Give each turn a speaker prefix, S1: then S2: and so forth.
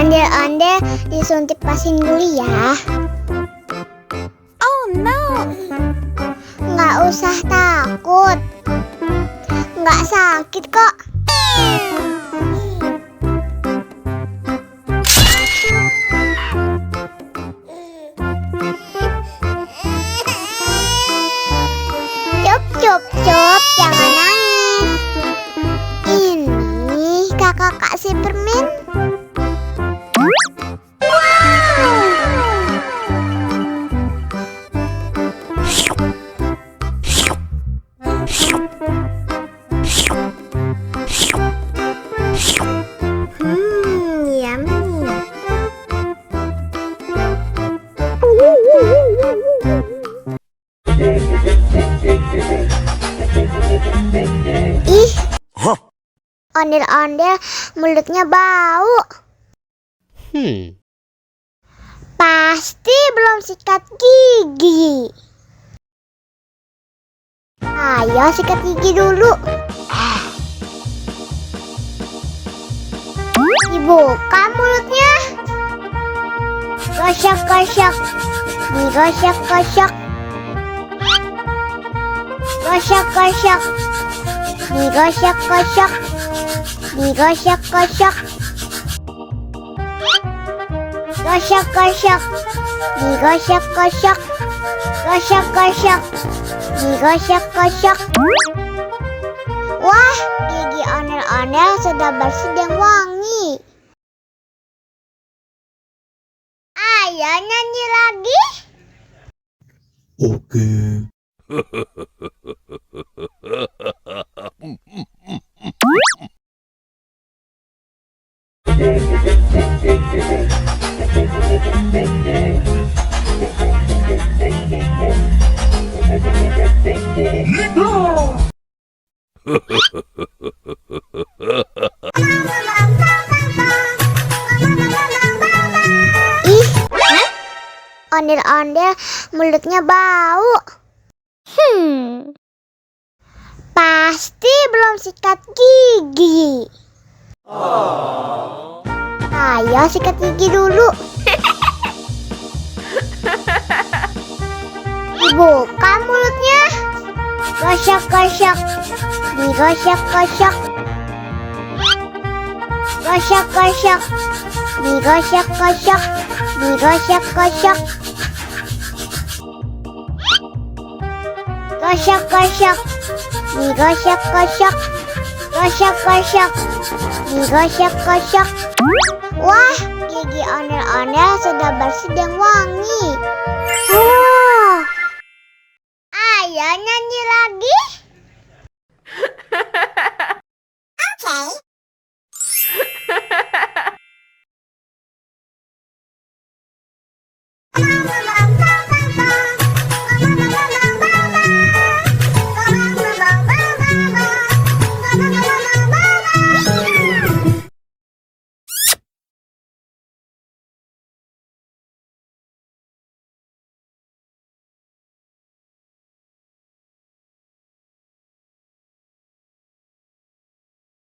S1: Ondel-ondel disuntik pasin dulu ya.
S2: Oh no.
S1: Nggak usah takut. Nggak sakit kok. Cup, jangan nangis. Ini kakak kasih permen. Yummy. Ih, ondel-ondel mulutnya bau. Pasti belum sikat gigi. Ayo sikat gigi dulu. Dibuka mulutnya. Gosok-gosok. Digosok-gosok. Gosok-gosok. Digosok-gosok. Digosok-gosok. Gosok-gosok. Digosok-gosok. Gosok-gosok. Digosok-gosok. Wah, gigi ondel-ondel sudah bersih dan wangi. Ayo nyanyi lagi.
S3: Oke.
S1: Ih, ondel-ondel mulutnya bau. Pasti belum sikat gigi. Ayo sikat gigi dulu. Dibuka mulutnya. Gosok-gosok. Digosok-gosok. Gosok-gosok. Digosok-gosok. Digosok-gosok. Gosok-gosok. Digosok-gosok. Gosok-gosok. Digosok-gosok. Wah, gigi ondel-ondel sudah bersih dan wangi. Ayo nyanyi lagi.